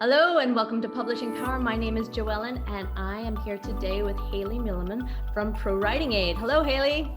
Hello and welcome to Publishing Power. My name is JoEllen and I am here today with Hayley Milliman from ProWritingAid. Hello, Hayley.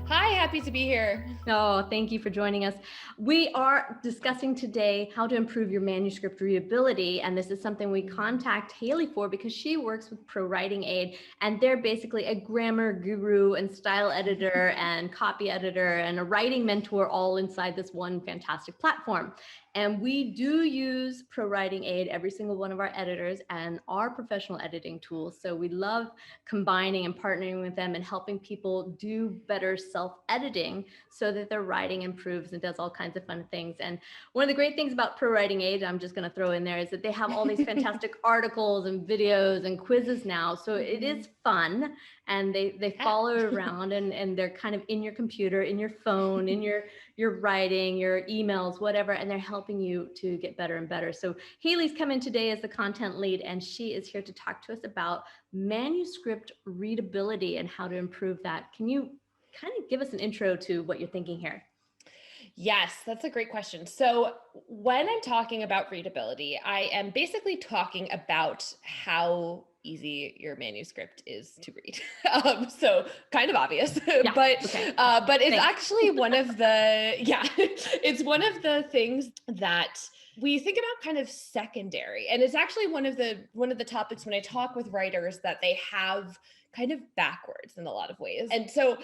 Hi, happy to be here. Oh, thank you for joining us. We are discussing today how to improve your manuscript readability, and this is something we contact Hayley for because she works with ProWritingAid, and they're basically a grammar guru and style editor and copy editor and a writing mentor all inside this one fantastic platform. And we do use ProWritingAid, every single one of our editors, and our professional editing tools. So we love combining and partnering with them and helping people do better self-editing so that their writing improves and does all kinds of fun things. And one of the great things about ProWritingAid, I'm just going to throw in there, is that they have all these fantastic articles and videos and quizzes now. So it is fun, and they follow around, and they're kind of in your computer, in your phone, in your writing, your emails, whatever, and they're helping you to get better and better. So Hayley's come in today as the content lead, and she is here to talk to us about manuscript readability and how to improve that. Can you kind of give us an intro to what you're thinking here? Yes, that's a great question. So when I'm talking about readability, I am basically talking about how easy your manuscript is to read. So kind of obvious, Yeah, but okay. But it's Thanks. actually one of the it's one of the things that we think about kind of secondary, and it's actually one of the topics when I talk with writers that they have kind of backwards in a lot of ways. And so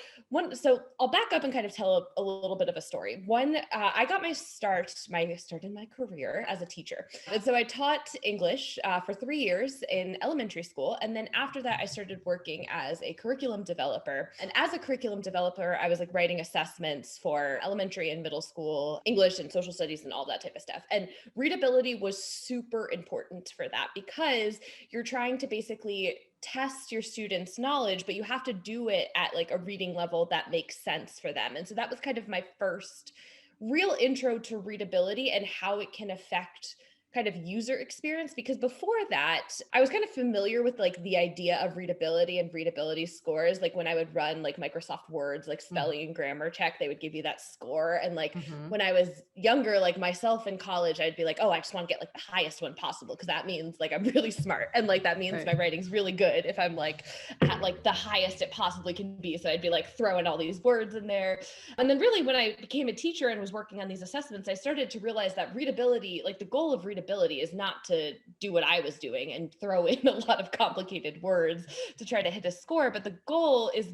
I'll back up and kind of tell a little bit of a story. I got my start in my career as a teacher. And so I taught English for 3 years in elementary school. And then after that, I started working as a curriculum developer. And as a curriculum developer, I was like writing assessments for elementary and middle school English and social studies and all that type of stuff. And readability was super important for that because you're trying to basically test your students' knowledge, but you have to do it at like a reading level that makes sense for them. And so that was kind of my first real intro to readability and how it can affect kind of user experience, because before that I was kind of familiar with like the idea of readability and readability scores. Like when I would run like Microsoft Word's like spelling and grammar check, they would give you that score. And like when I was younger, like myself in college, I'd be like, oh, I just want to get like the highest one possible because that means like I'm really smart, and like that means my writing's really good if I'm like at like the highest it possibly can be. So I'd be like throwing all these words in there. And then really when I became a teacher and was working on these assessments, I started to realize that readability, like the goal of readability is not to do what I was doing and throw in a lot of complicated words to try to hit a score, but the goal is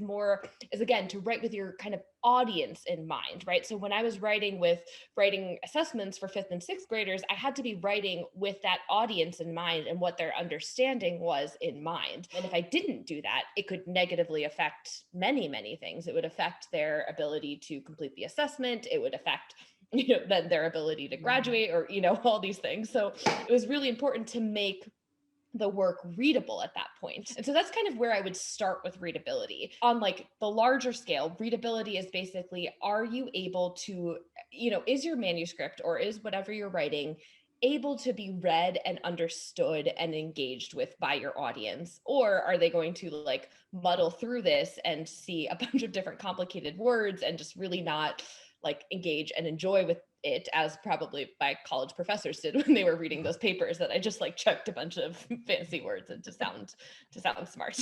again to write with your kind of audience in mind, right? So when I was writing assessments for 5th and 6th graders, I had to be writing with that audience in mind and what their understanding was in mind. And if I didn't do that, it could negatively affect many, many things. It would affect their ability to complete the assessment. It would affect then their ability to graduate, or, all these things. So it was really important to make the work readable at that point. And so that's kind of where I would start with readability. On like the larger scale, readability is basically, are you able to, is your manuscript or is whatever you're writing able to be read and understood and engaged with by your audience? Or are they going to like muddle through this and see a bunch of different complicated words and just really not like engage and enjoy with it, as probably my college professors did when they were reading those papers that I just like chucked a bunch of fancy words and to sound smart.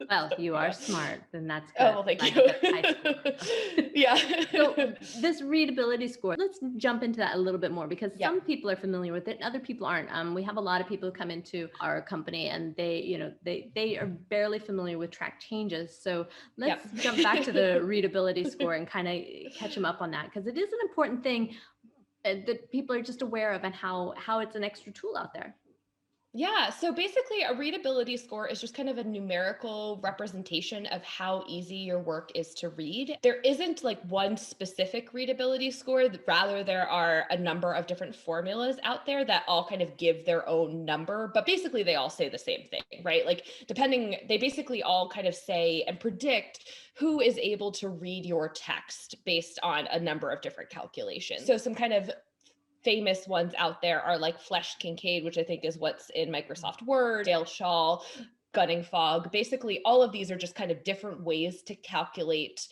Well, you are smart, then that's good. Oh, well, thank you. Yeah. So this readability score, let's jump into that a little bit more, because some people are familiar with it and other people aren't. We have a lot of people who come into our company and they are barely familiar with track changes. So let's jump back to the readability score and kind of catch them up on that, because it is an important thing that people are just aware of, and how it's an extra tool out there. Yeah. So basically a readability score is just kind of a numerical representation of how easy your work is to read. There isn't like one specific readability score. Rather, there are a number of different formulas out there that all kind of give their own number, but basically they all say the same thing, right? Like they basically all kind of say and predict who is able to read your text based on a number of different calculations. So some kind of famous ones out there are like Flesch Kincaid, which I think is what's in Microsoft Word, Dale Shaw, Gunning Fogg. Basically, all of these are just kind of different ways to calculate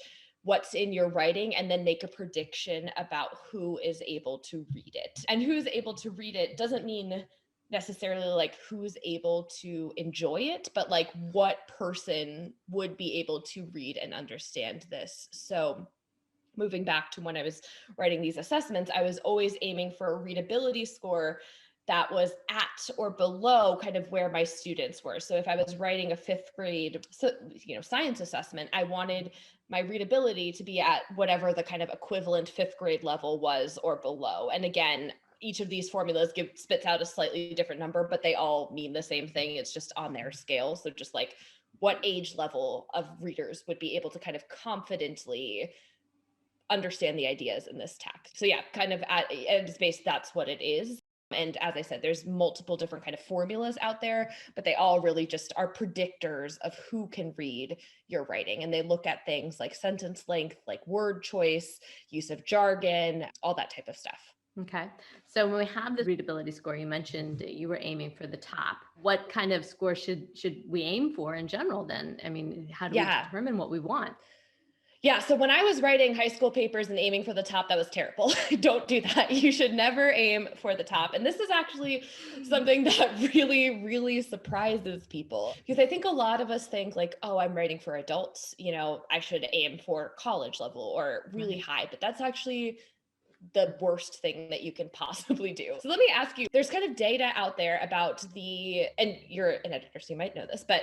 what's in your writing and then make a prediction about who is able to read it. And who's able to read it doesn't mean necessarily like who's able to enjoy it, but like what person would be able to read and understand this. So moving back to when I was writing these assessments, I was always aiming for a readability score that was at or below kind of where my students were. So if I was writing a fifth grade, science assessment, I wanted my readability to be at whatever the kind of equivalent fifth grade level was or below. And again, each of these formulas spits out a slightly different number, but they all mean the same thing. It's just on their scale. So just like what age level of readers would be able to kind of confidently understand the ideas in this text. So yeah, kind of at its base, that's what it is. And as I said, there's multiple different kind of formulas out there, but they all really just are predictors of who can read your writing. And they look at things like sentence length, like word choice, use of jargon, all that type of stuff. Okay. So when we have the readability score, you mentioned you were aiming for the top. What kind of score should we aim for in general then? I mean, how do we determine what we want? Yeah. So when I was writing high school papers and aiming for the top, that was terrible. Don't do that. You should never aim for the top. And this is actually something that really, really surprises people, because I think a lot of us think like, oh, I'm writing for adults, I should aim for college level or really high, but that's actually the worst thing that you can possibly do. So let me ask you, there's kind of data out there about and you're an editor, so you might know this, but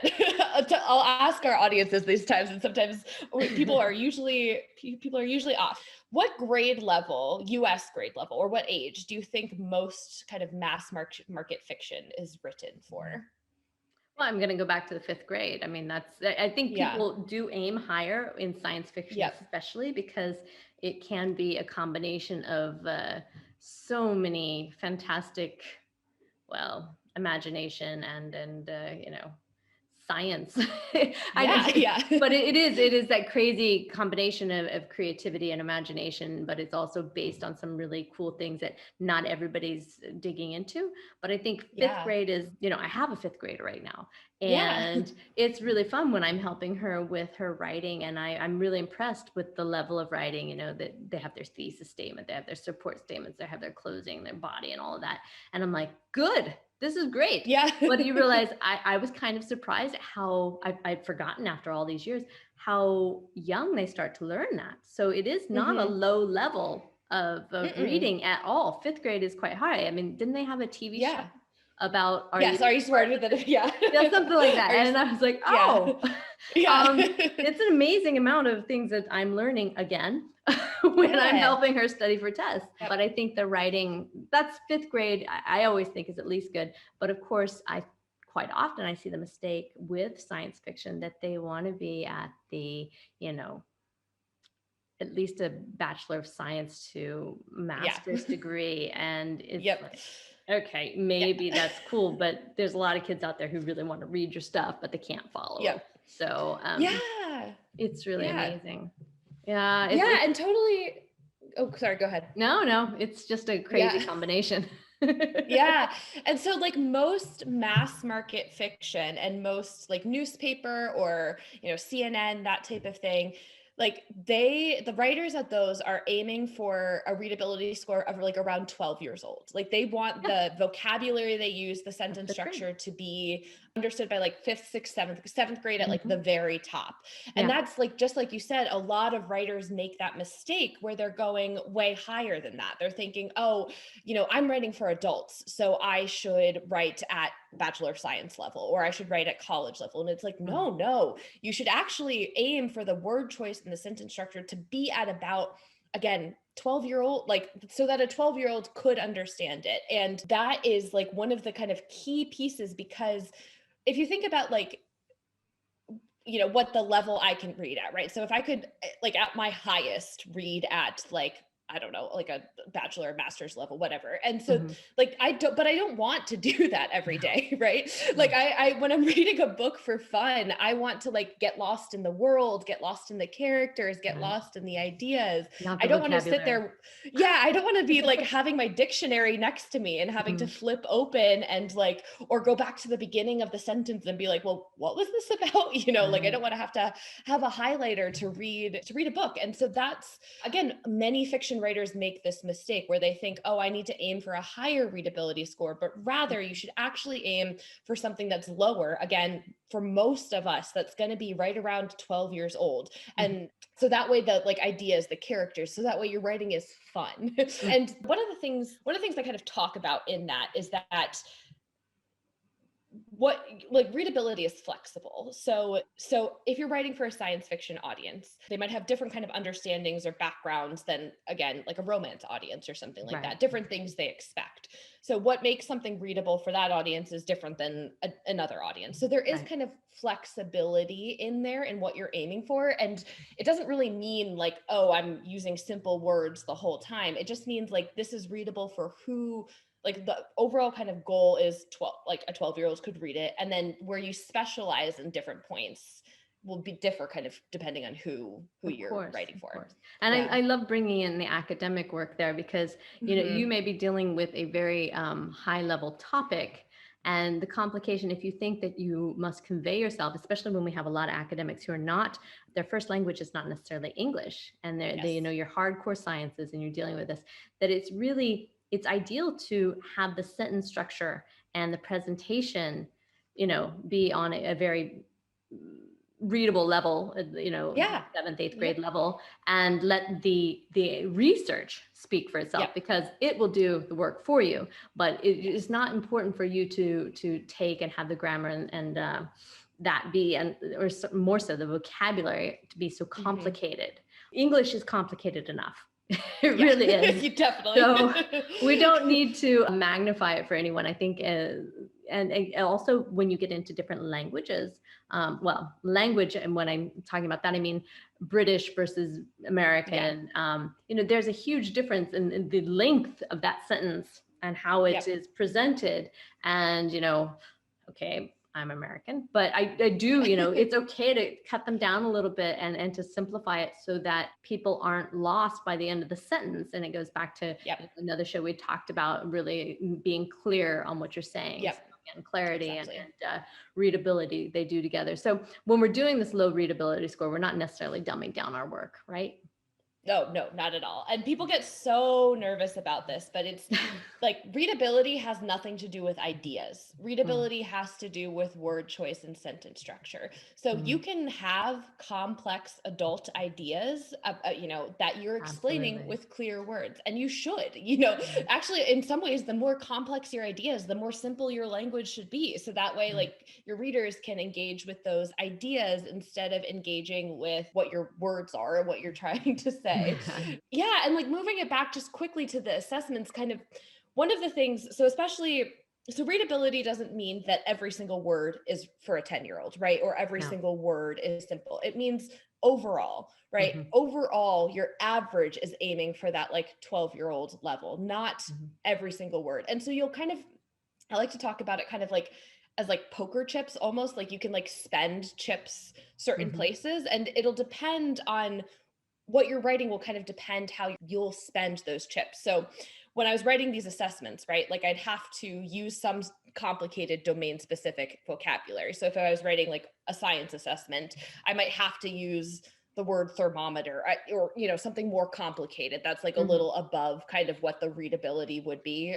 I'll ask our audiences these times, and sometimes people are usually off. What grade level, US grade level, or what age do you think most kind of mass market fiction is written for? Well, I'm going to go back to the fifth grade. I mean, I think people do aim higher in science fiction, especially because it can be a combination of so many fantastic, imagination and science. But it is that crazy combination of creativity and imagination, but it's also based on some really cool things that not everybody's digging into. But I think fifth grade is, I have a fifth grader right now, and it's really fun when I'm helping her with her writing. And I'm really impressed with the level of writing, that they have their thesis statement, they have their support statements, they have their closing, their body, and all of that. And I'm like, good. This is great. Yeah. But you realize I was kind of surprised at how I'd forgotten after all these years, how young they start to learn that. So it is not a low level of reading at all. Fifth grade is quite high. I mean, didn't they have a TV show about are you smarter than something like that? And I was like, it's an amazing amount of things that I'm learning again when I'm helping her study for tests. But I think the writing, that's fifth grade, I always think is at least good. But of course, quite often I see the mistake with science fiction that they want to be at the, at least a Bachelor of Science to master's degree. And it's like, okay, maybe that's cool, but there's a lot of kids out there who really want to read your stuff, but they can't follow it. So it's really amazing. And totally. Oh, sorry, go ahead. No, it's just a crazy combination. And so like most mass market fiction and most like newspaper or, CNN, that type of thing, like the writers at those are aiming for a readability score of like around 12 years old. Like they want the vocabulary they use, the sentence structure to be understood by like fifth, sixth, seventh grade at like the very top. And that's like, just like you said, a lot of writers make that mistake where they're going way higher than that. They're thinking, oh, I'm writing for adults, so I should write at Bachelor of Science level, or I should write at college level. And it's like, no, you should actually aim for the word choice and the sentence structure to be at about, again, 12-year-old, like, so that a 12-year-old could understand it. And that is like one of the kind of key pieces, because if you think about like, what the level I can read at, right? So if I could like at my highest read at like, I don't know, like a bachelor or master's level, whatever. And so like, I don't want to do that every day. Right. Like when I'm reading a book for fun, I want to like get lost in the world, get lost in the characters, get lost in the ideas. Not I the don't want to sit vocabulary. there. Yeah. I don't want to be like having my dictionary next to me and having to flip open and like, or go back to the beginning of the sentence and be like, well, what was this about? You know, like I don't want to have a highlighter to read a book. And so that's, again, many fiction writers make this mistake where they think, oh, I need to aim for a higher readability score, but rather you should actually aim for something that's lower. Again, for most of us, that's going to be right around 12 years old. And so that way the like ideas, the characters, so that way your writing is fun. And one of the things I kind of talk about in that is that what like readability is flexible. So if you're writing for a science fiction audience, they might have different kind of understandings or backgrounds than, again, like a romance audience or something like that, different things they expect. So what makes something readable for that audience is different than another audience. So there is kind of flexibility in there in what you're aiming for. And it doesn't really mean like, oh, I'm using simple words the whole time. It just means like, this is readable for who, like the overall kind of goal is 12, like a 12-year-old could read it. And then where you specialize in different points will be differ kind of depending on who you're writing for. And I love bringing in the academic work there because, you know, you may be dealing with a very high level topic, and the complication, if you think that you must convey yourself, especially when we have a lot of academics who are not, their first language is not necessarily English, and they, you know, your hardcore sciences and you're dealing with this, that it's ideal to have the sentence structure and the presentation, you know, be on a very readable level, you know, 7th, 8th grade level, and let the research speak for itself, because it will do the work for you. But it is not important for you to take and have the grammar and that be, and or more so the vocabulary to be so complicated. English is complicated enough. It really is. You definitely. So we don't need to magnify it for anyone, I think. And also when you get into different languages, language, and when I'm talking about that, I mean British versus American. You know, there's a huge difference in the length of that sentence and how it is presented. And, you know, okay, I'm American, but I do, you know, it's okay to cut them down a little bit and to simplify it so that people aren't lost by the end of the sentence. And it goes back to another show we talked about, really being clear on what you're saying. And clarity and readability, they do together. So when we're doing this low readability score, we're not necessarily dumbing down our work, right? No, not at all. And people get so nervous about this, but it's like readability has nothing to do with ideas. Readability has to do with word choice and sentence structure. So you can have complex adult ideas, you know, that you're explaining with clear words, and you should, you know, actually in some ways, the more complex your ideas, the more simple your language should be. So that way, like your readers can engage with those ideas instead of engaging with what your words are and what you're trying to say. Yeah. And like moving it back just quickly to the assessments, kind of one of the things, so readability doesn't mean that every single word is for a 10-year-old, right? Or every single word is simple. It means overall, right? Overall, your average is aiming for that like 12-year-old level, not every single word. And so you'll kind of, I like to talk about it kind of like as like poker chips, almost like you can like spend chips certain places, and it'll depend on what you're writing will kind of depend how you'll spend those chips. So when I was writing these assessments, right, like I'd have to use some complicated domain specific vocabulary. So if I was writing like a science assessment, I might have to use the word thermometer or, you know, something more complicated. That's like a little above kind of what the readability would be.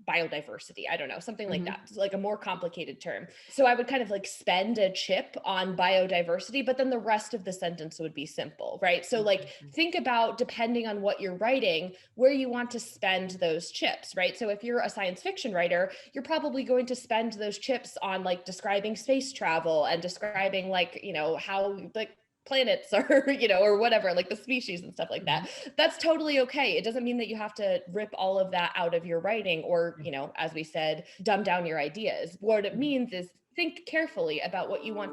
Biodiversity, I don't know, something like that. It's like a more complicated term. So I would kind of like spend a chip on biodiversity, but then the rest of the sentence would be simple, right? So like think about, depending on what you're writing, where you want to spend those chips, right? So if you're a science fiction writer, you're probably going to spend those chips on like describing space travel and describing like, you know, how like planets or, you know, or whatever, like the species and stuff like that. That's totally okay. It doesn't mean that you have to rip all of that out of your writing or, you know, as we said, dumb down your ideas. What it means is think carefully about what you want